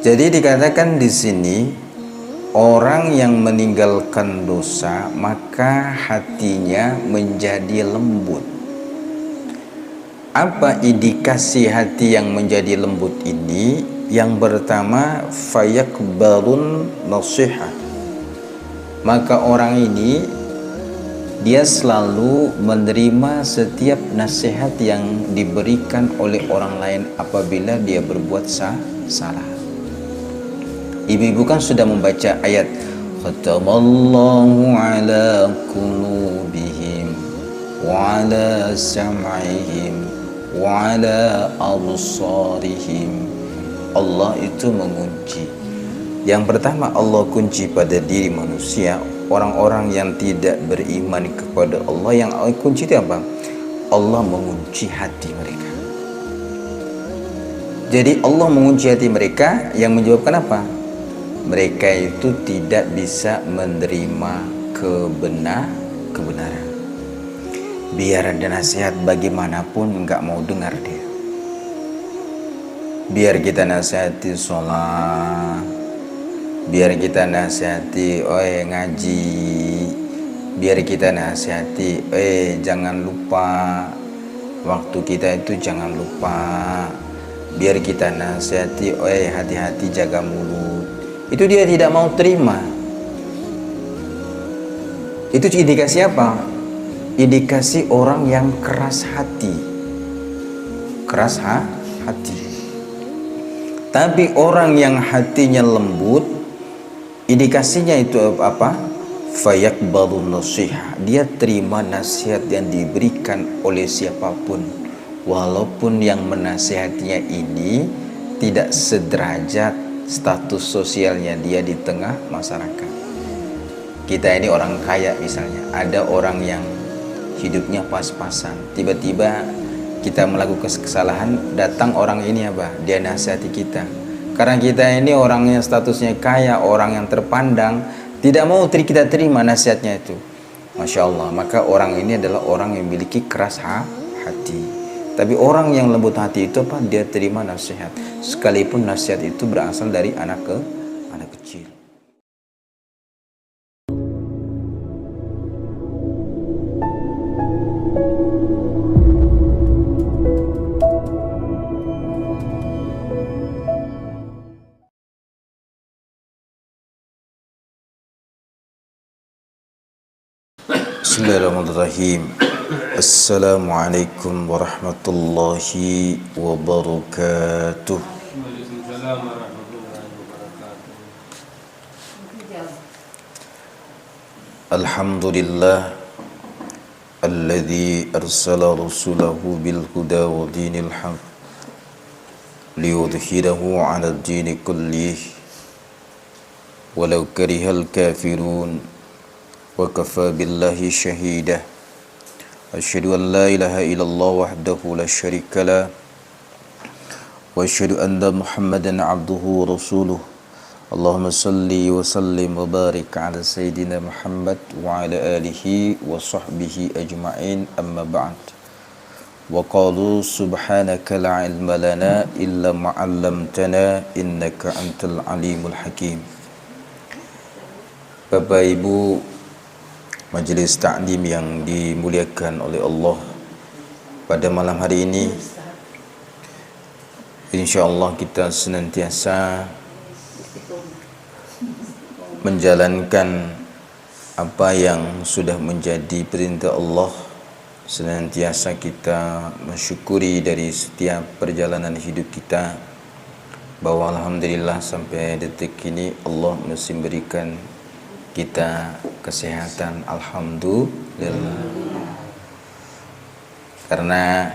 Jadi dikatakan di sini, orang yang meninggalkan dosa maka hatinya menjadi lembut. Apa indikasi hati yang menjadi lembut ini? Yang pertama, fayaqbalun nasihah. Maka orang ini dia selalu menerima setiap nasihat yang diberikan oleh orang lain apabila dia berbuat salah. Ibu-ibu kan sudah membaca ayat khatamallahu ala qulubihim wa ala sam'ihim wa ala absarihim. Allah itu mengunci. Yang pertama, Allah kunci pada diri manusia. Orang-orang yang tidak beriman kepada Allah, yang kunci itu apa? Allah mengunci hati mereka. Jadi Allah mengunci hati mereka, yang menyebabkan apa? Mereka itu tidak bisa menerima kebenaran. Biar ada nasihat bagaimanapun nggak mau dengar dia. Biar kita nasihati sholat, biar kita nasihati ngaji, biar kita nasihati jangan lupa waktu kita itu, jangan lupa, biar kita nasihati hati-hati jaga mulut, itu dia tidak mau terima. Itu indikasi apa? Indikasi orang yang keras hati. Keras hati. Tapi orang yang hatinya lembut, indikasinya itu apa? Fayaqbalun nasihah. Dia terima nasihat yang diberikan oleh siapapun, walaupun yang menasihatinya ini tidak sederajat status sosialnya dia di tengah masyarakat. Kita ini orang kaya misalnya, ada orang yang hidupnya pas-pasan, tiba-tiba kita melakukan kesalahan, datang orang ini apa? Dia nasihati kita. Karena kita ini orang yang statusnya kaya, orang yang terpandang, tidak mau kita terima nasihatnya itu. Masya Allah, maka orang ini adalah orang yang memiliki keras hati. Tapi orang yang lembut hati itu apa? Dia terima nasihat, sekalipun nasihat itu berasal dari anak kecil. Bismillahirrahmanirrahim. Assalamualaikum warahmatullahi wabarakatuh. Alhamdulillah alladzi arsala rasulahu bil huda wa dinil haq liyudhhirahu 'ala ad-dini kullih walau karihal kafirun. Wa kafa billahi shahida. Asyhadu an la ilaha illallah wahdahu la syarika lah. Wa asyhadu anna Muhammadan abduhu wa rasuluh. Allahumma salli wa sallim wa barik ala sayyidina Muhammad wa ala alihi wa sahbihi ajma'in, amma ba'd. Wa qalu subhanaka la ilma lana illa ma 'allamtana innaka antal alimul hakim. Bapak Ibu Majelis Ta'lim yang dimuliakan oleh Allah, pada malam hari ini insyaallah kita senantiasa menjalankan apa yang sudah menjadi perintah Allah. Senantiasa kita mensyukuri dari setiap perjalanan hidup kita, bahwa alhamdulillah sampai detik ini Allah masih memberikan kita kesehatan, alhamdulillah. Karena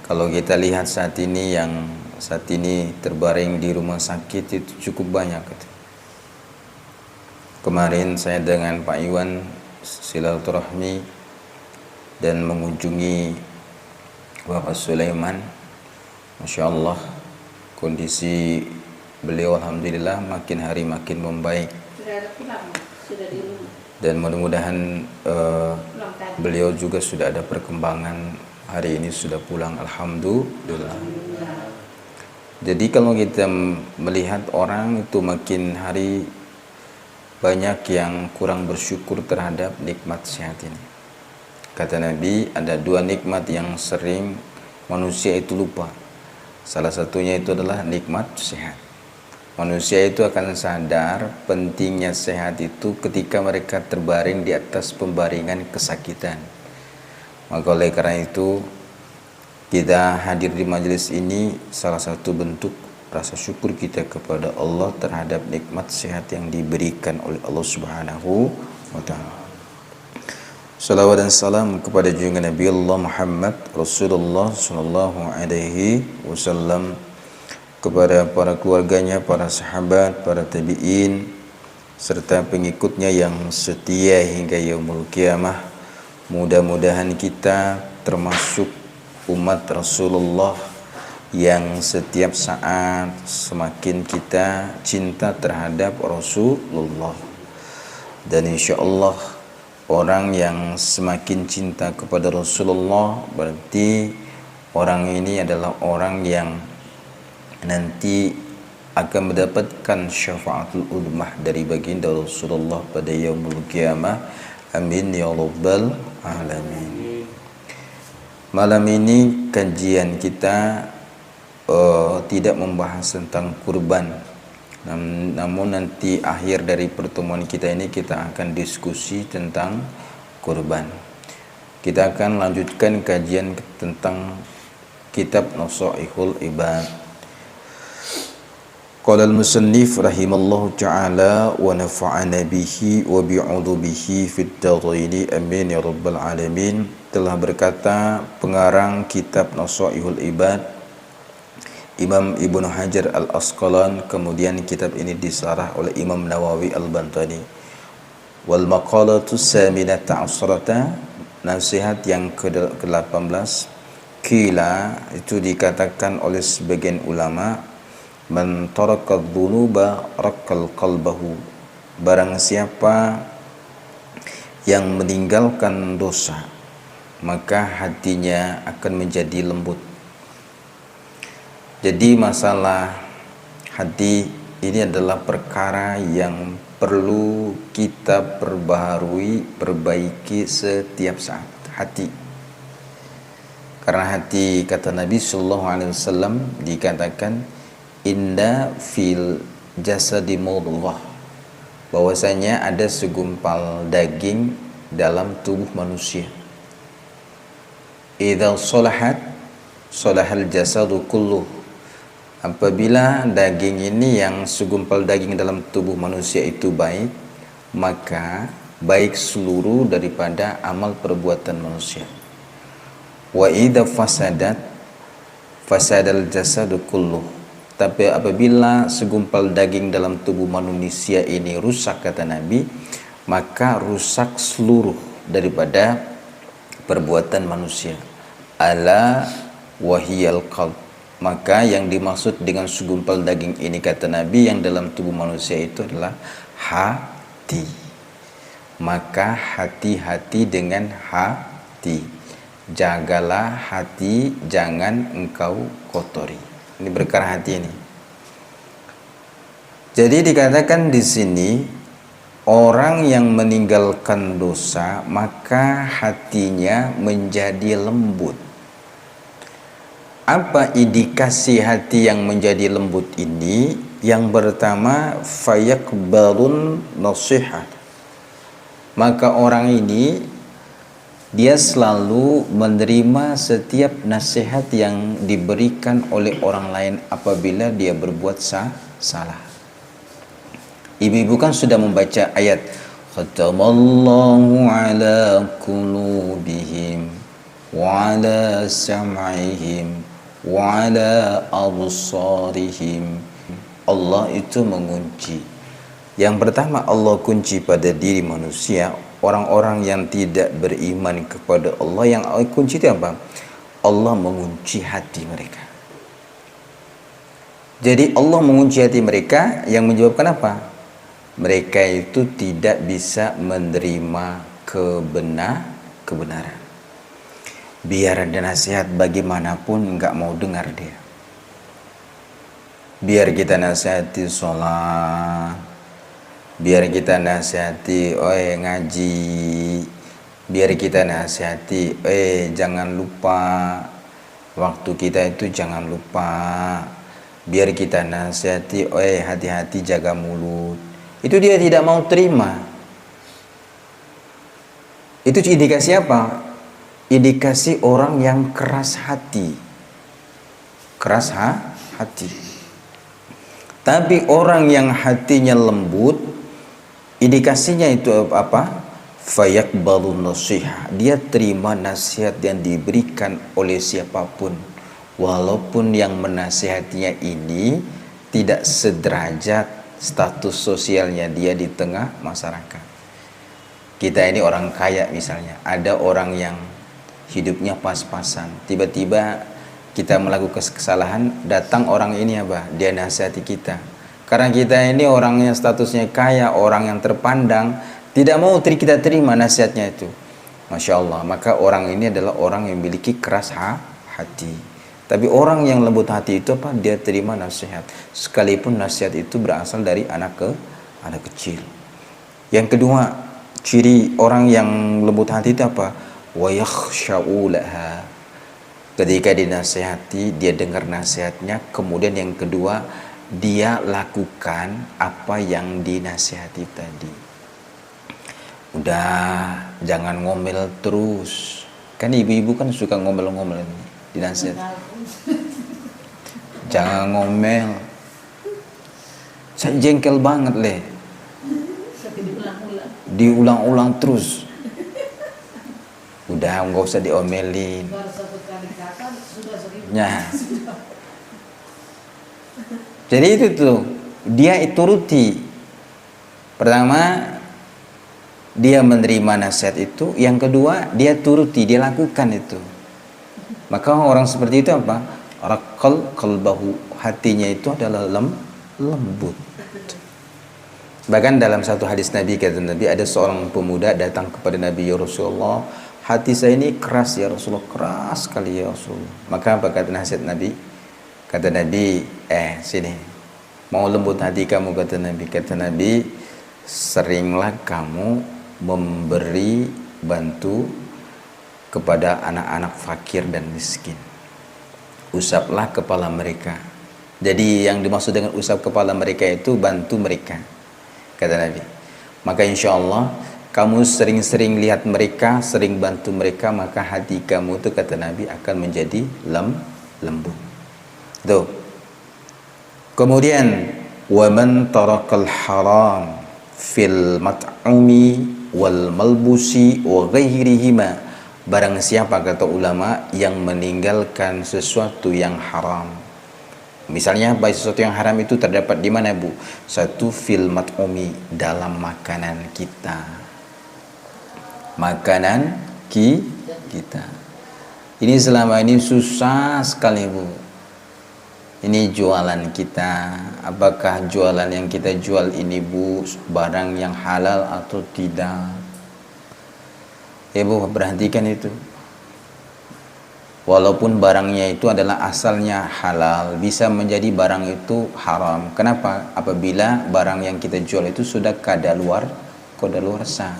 kalau kita lihat saat ini, yang saat ini terbaring di rumah sakit itu cukup banyak. Kemarin saya dengan Pak Iwan silaturahmi dan mengunjungi Bapak Sulaiman. Masya Allah, kondisi beliau alhamdulillah makin hari makin membaik. Dan mudah-mudahan beliau juga sudah ada perkembangan, hari ini sudah pulang, alhamdulillah. Jadi kalau kita melihat orang itu makin hari banyak yang kurang bersyukur terhadap nikmat sehat ini. Kata Nabi, ada dua nikmat yang sering manusia itu lupa. Salah satunya itu adalah nikmat sehat. Manusia itu akan sadar pentingnya sehat itu ketika mereka terbaring di atas pembaringan kesakitan. Maka oleh karena itu, kita hadir di majelis ini salah satu bentuk rasa syukur kita kepada Allah terhadap nikmat sehat yang diberikan oleh Allah Subhanahu wa taala. Salawat dan salam kepada junjungan Nabi Allah Muhammad Rasulullah sallallahu alaihi wasallam, kepada para keluarganya, para sahabat, para tabi'in serta pengikutnya yang setia hingga yaumul qiyamah. Mudah-mudahan kita termasuk umat Rasulullah yang setiap saat semakin kita cinta terhadap Rasulullah, dan insya Allah orang yang semakin cinta kepada Rasulullah berarti orang ini adalah orang yang nanti akan mendapatkan syafaatul udmah dari baginda Rasulullah pada yaumul qiyamah. Amin ya rabbal alamin. Malam ini kajian kita tidak membahas tentang kurban, namun nanti akhir dari pertemuan kita ini kita akan diskusi tentang kurban. Kita akan lanjutkan kajian tentang kitab Nasaihul Ibad. Qala al-musannif rahimallahu ta'ala wa nafa'ana bihi wa bi'udhubihi fid daraini amin ya rabbal alamin. Telah berkata pengarang kitab Nasaihul Ibad, Imam Ibnu Hajar Al-Asqalan, kemudian kitab ini disarah oleh Imam Nawawi Al-Bantani. Wal maqalatu saminata asrata, nasihat yang ke-18, kila itu dikatakan oleh sebagian ulama, man taraka dhunuba rakkal qalbahu, barang siapa yang meninggalkan dosa maka hatinya akan menjadi lembut. Jadi masalah hati ini adalah perkara yang perlu kita perbaiki setiap saat. Hati, karena hati, kata Nabi Sallallahu Alaihi Wasallam, dikatakan inna fil jasadi mudghah, bahwasanya ada segumpal daging dalam tubuh manusia. Idza salahat salahal jasadu kulluh, apabila daging ini yang segumpal daging dalam tubuh manusia itu baik, maka baik seluruh daripada amal perbuatan manusia. Wa idza fasadat fasadal jasadu kulluh, tapi apabila segumpal daging dalam tubuh manusia ini rusak, kata Nabi, maka rusak seluruh daripada perbuatan manusia. Ala wahiyal qalb, maka yang dimaksud dengan segumpal daging ini, kata Nabi, yang dalam tubuh manusia itu adalah hati. Maka hati-hati dengan hati, jagalah hati, jangan engkau kotori. Ini perkara hati ini. Jadi dikatakan di sini, orang yang meninggalkan dosa maka hatinya menjadi lembut. Apa indikasi hati yang menjadi lembut ini? Yang pertama, fayaqbalun nasihat, maka orang ini dia selalu menerima setiap nasihat yang diberikan oleh orang lain apabila dia berbuat salah. Ibu-ibu kan sudah membaca ayat khatamallahu ala qulubihim wa ala sam'ihim wa ala absarihim. Allah itu mengunci. Yang pertama, Allah kunci pada diri manusia. Orang-orang yang tidak beriman kepada Allah, yang kunci itu apa? Allah mengunci hati mereka. Jadi Allah mengunci hati mereka, yang menyebabkan apa? Mereka itu tidak bisa menerima kebenaran. Biar ada nasihat bagaimanapun, nggak mau dengar dia. biar kita nasihati sholat, biar kita nasihati ngaji, biar kita nasihati jangan lupa waktu kita itu, jangan lupa, biar kita nasihati hati-hati jaga mulut. Itu dia tidak mau terima. Itu indikasi apa? Indikasi orang yang keras hati. Keras hati. Tapi orang yang hatinya lembut, indikasinya itu apa? Fayaqbalu nasihah. Dia terima nasihat yang diberikan oleh siapapun, walaupun yang menasihatinya ini tidak sederajat status sosialnya dia di tengah masyarakat. Kita ini orang kaya misalnya, ada orang yang hidupnya pas-pasan, tiba-tiba kita melakukan kesalahan, datang orang ini apa? Dia nasihati kita. Karena kita ini orangnya statusnya kaya, orang yang terpandang, tidak mau kita terima nasihatnya itu. Masya Allah, maka orang ini adalah orang yang memiliki keras hati. Tapi orang yang lembut hati itu apa? Dia terima nasihat, sekalipun nasihat itu berasal dari anak kecil. Yang kedua, ciri orang yang lembut hati itu apa? Wa yakhsha'u laha. Ketika dinasihati, dia dengar nasihatnya, kemudian yang kedua, dia lakukan apa yang dinasihati tadi. Udah, jangan ngomel terus. Kan ibu-ibu kan suka ngomel-ngomel ini dinasihat. Jangan ngomel. Saya jengkel banget leh. Diulang-ulang terus. Udah, nggak usah diomelin. Nah, jadi itu tuh dia turuti. Pertama, dia menerima nasihat itu. Yang kedua, dia turuti, dia lakukan itu. Maka orang seperti itu apa? Raqqal qalbahu, hatinya itu adalah lembut. Bahkan dalam satu hadis Nabi, kata Nabi, ada seorang pemuda datang kepada Nabi, ya Rasulullah, hati saya ini keras ya Rasulullah, keras sekali ya Rasulullah. Maka apa kata nasihat Nabi? Kata Nabi, sini, mau lembut hati kamu, kata Nabi. Kata Nabi, seringlah kamu memberi bantu kepada anak-anak fakir dan miskin. Usaplah kepala mereka. Jadi yang dimaksud dengan usap kepala mereka itu bantu mereka, kata Nabi. Maka insya Allah kamu sering-sering lihat mereka, sering bantu mereka, maka hati kamu itu, kata Nabi, akan menjadi lembut. Tuh. Kemudian, wa man tarakal haram fil mat'umi wal malbusi wa ghairihima. Barang siapa, kata ulama, yang meninggalkan sesuatu yang haram. Misalnya, baik sesuatu yang haram itu terdapat di mana, Bu? Satu, fil mat'umi, dalam makanan kita. Makanan kita. Ini selama ini susah sekali, Bu. Ini jualan kita. Apakah jualan yang kita jual ini, Bu, barang yang halal atau tidak? Ya Bu, perhatikan itu. Walaupun barangnya itu adalah asalnya halal, bisa menjadi barang itu haram. Kenapa? Apabila barang yang kita jual itu sudah kadaluarsa.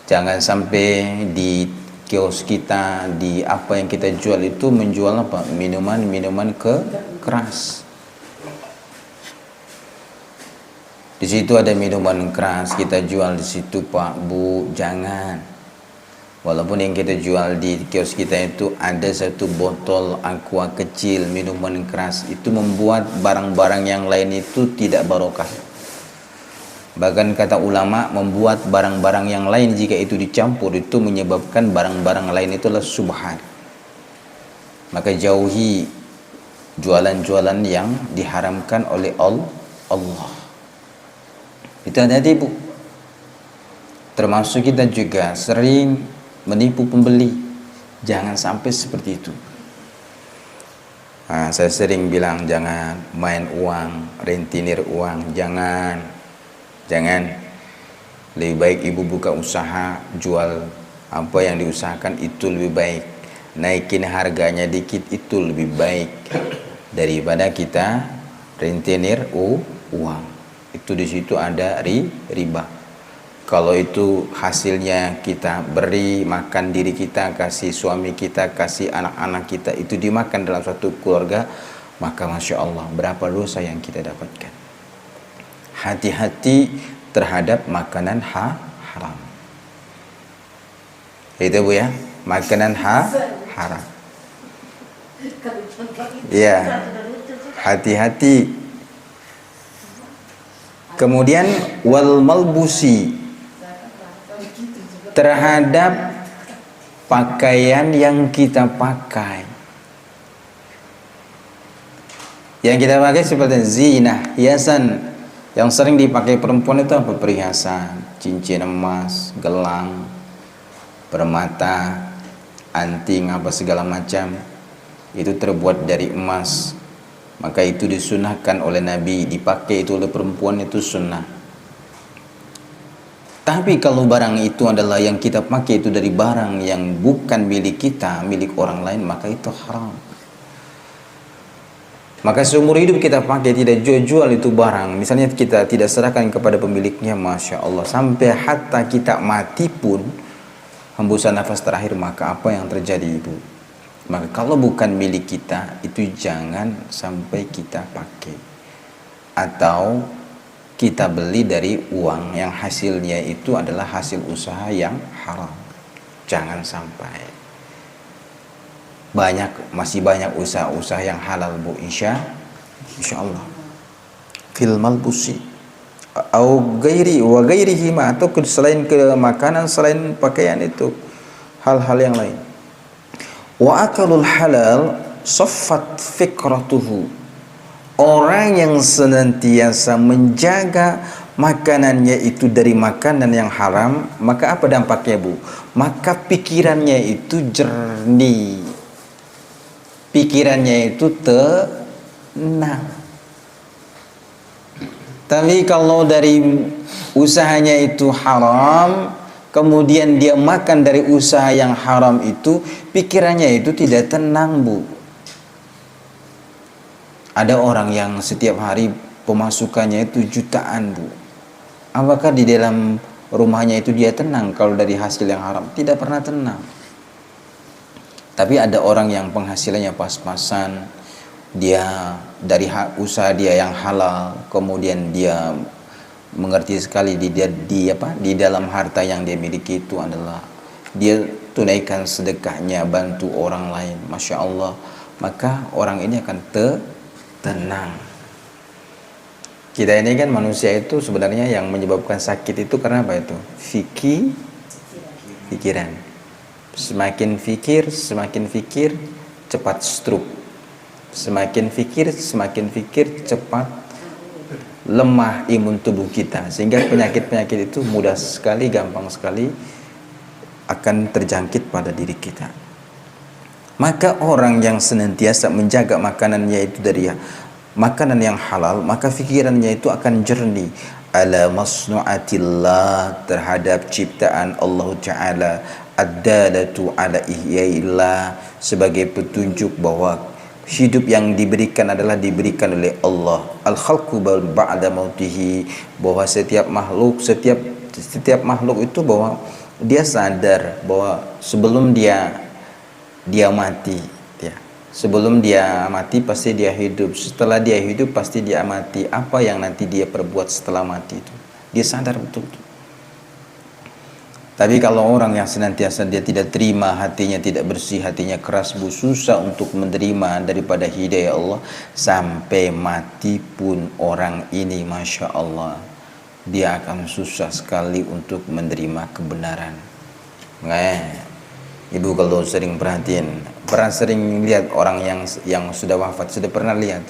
Jangan sampai di kios kita, di apa yang kita jual itu menjual apa? Minuman keras. Di situ ada minuman keras, kita jual di situ, Pak, Bu, jangan. Walaupun yang kita jual di kios kita itu ada satu botol aqua kecil, minuman keras, itu membuat barang-barang yang lain itu tidak barokah. Bahkan kata ulama, membuat barang-barang yang lain jika itu dicampur itu menyebabkan barang-barang lain itu adalah subhat. Maka jauhi jualan-jualan yang diharamkan oleh Allah. Itu hati-hati, Bu. Termasuk kita juga sering menipu pembeli. Jangan sampai seperti itu. Saya sering bilang jangan main uang, rentenir uang, jangan. Lebih baik ibu buka usaha, jual apa yang diusahakan itu lebih baik. Naikin harganya dikit itu lebih baik. daripada kita rentenir uang. Itu di situ ada riba. Kalau itu hasilnya kita beri makan diri kita, kasih suami kita, kasih anak-anak kita, itu dimakan dalam suatu keluarga, maka Masya Allah berapa dosa yang kita dapatkan. Hati-hati terhadap makanan haram. Itu Bu ya, makanan haram. Ya, hati-hati. Kemudian wal malbusi, terhadap pakaian yang kita pakai. Yang kita pakai seperti zina, hiasan. Yang sering dipakai perempuan itu apa? Perhiasan, cincin emas, gelang, permata, anting, apa segala macam. Itu terbuat dari emas. Maka itu disunahkan oleh Nabi, dipakai itu oleh perempuan, itu sunnah. Tapi kalau barang itu adalah yang kita pakai itu dari barang yang bukan milik kita, milik orang lain, maka itu haram. Maka seumur hidup kita pakai, tidak jual itu barang. Misalnya kita tidak serahkan kepada pemiliknya, Masya Allah, sampai hatta kita mati pun, hembusan nafas terakhir, maka apa yang terjadi Ibu? Maka kalau bukan milik kita, itu jangan sampai kita pakai. Atau kita beli dari uang yang hasilnya itu adalah hasil usaha yang haram. Jangan sampai. Masih banyak usaha-usaha yang halal Bu, insya Allah. Fil malbusi au gairi wa gairihi ma, atau selain ke makanan, selain pakaian, itu hal-hal yang lain. Wa akalul halal saffat fikratuhu, orang yang senantiasa menjaga makanannya itu dari makanan yang haram, maka apa dampaknya Bu? Maka pikirannya itu jernih, pikirannya itu tenang. Tapi kalau dari usahanya itu haram, kemudian dia makan dari usaha yang haram itu, pikirannya itu tidak tenang Bu. Ada orang yang setiap hari pemasukannya itu jutaan Bu. Apakah di dalam rumahnya itu dia tenang kalau dari hasil yang haram? Tidak pernah tenang. Tapi ada orang yang penghasilannya pas-pasan, dia dari usaha dia yang halal, kemudian dia mengerti sekali di dalam harta yang dia miliki itu adalah dia tunaikan sedekahnya, bantu orang lain, Masya Allah, maka orang ini akan tenang. Kita ini kan manusia itu sebenarnya yang menyebabkan sakit itu karena apa itu? Pikiran. Semakin fikir cepat stroke. Semakin fikir cepat lemah imun tubuh kita, sehingga penyakit-penyakit itu mudah sekali, gampang sekali akan terjangkit pada diri kita. Maka orang yang senantiasa menjaga makanannya itu dari makanan yang halal, maka pikirannya itu akan jernih ala masnu'atillah, terhadap ciptaan Allah Ta'ala, ad-dalatu ala ihyaillah, sebagai petunjuk bahwa hidup yang diberikan adalah diberikan oleh Allah. Al-khalqu ba'da mautihi, bahwa setiap makhluk itu bahwa dia sadar bahwa sebelum dia mati, ya. Sebelum dia mati pasti dia hidup. Setelah dia hidup pasti dia mati. Apa yang nanti dia perbuat setelah mati itu, dia sadar betul. Tapi kalau orang yang senantiasa dia tidak terima, hatinya tidak bersih, hatinya keras Bu, susah untuk menerima daripada hidayah Allah, sampai mati pun orang ini Masya Allah, dia akan susah sekali untuk menerima kebenaran. Ibu kalau sering perhatiin, sering lihat orang yang sudah wafat, sudah pernah lihat,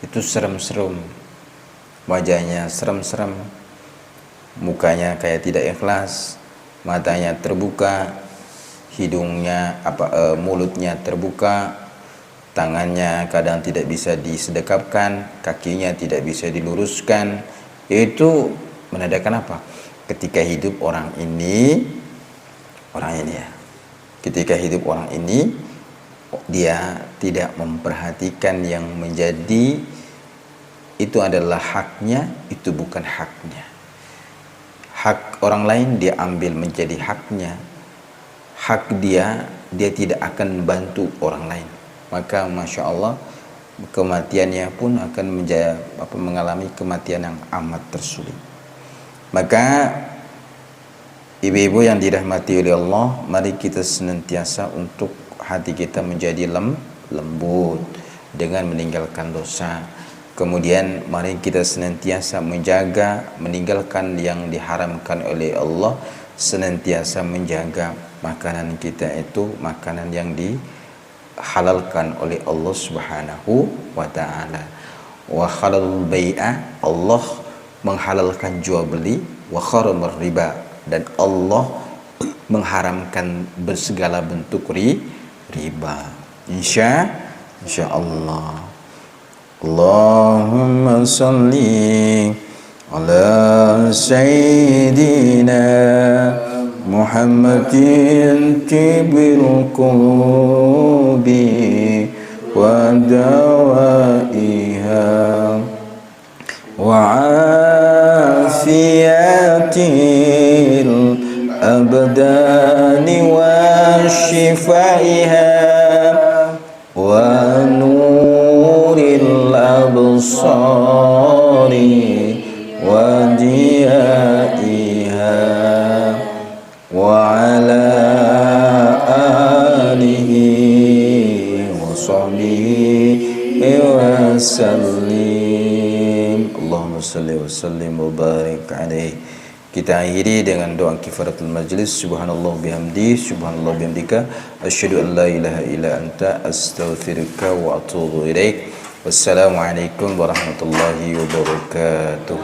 itu serem-serem, wajahnya serem-serem, mukanya kayak tidak ikhlas, matanya terbuka, hidungnya mulutnya terbuka, tangannya kadang tidak bisa disedekapkan, kakinya tidak bisa diluruskan. Itu menandakan apa? Ketika hidup orang ini ya, ketika hidup orang ini dia tidak memperhatikan yang menjadi itu adalah haknya, itu bukan haknya. Hak orang lain dia ambil menjadi haknya. Hak dia tidak akan bantu orang lain. Maka Masya Allah, kematiannya pun akan mengalami kematian yang amat tersulit. Maka ibu-ibu yang dirahmati oleh Allah, mari kita senantiasa untuk hati kita menjadi lembut dengan meninggalkan dosa. Kemudian mari kita senantiasa menjaga, meninggalkan yang diharamkan oleh Allah, senantiasa menjaga makanan kita itu makanan yang dihalalkan oleh Allah Subhanahu wa taala. Wa halalul bai'a, Allah menghalalkan jual beli, wa haramur riba, dan Allah mengharamkan segala bentuk riba. Insya Allah. Allahumma salli ala sayyidina Muhammadin tibil qulubi wa dawaiha wa afiyatil abdani wa shifaiha wa nuril absari wa diyaiha wa ala alihi wa sahbihi wa sallim. Allahumma salli wa sallim wa barik alaihi. Kita akhiri dengan doa kifaratul majlis. Subhanallah bihamdi, subhanallah bihamdika, asyhadu an la ilaha illa anta, astaghfiruka wa atubu ilaik. Wassalamualaikum warahmatullahi wabarakatuh.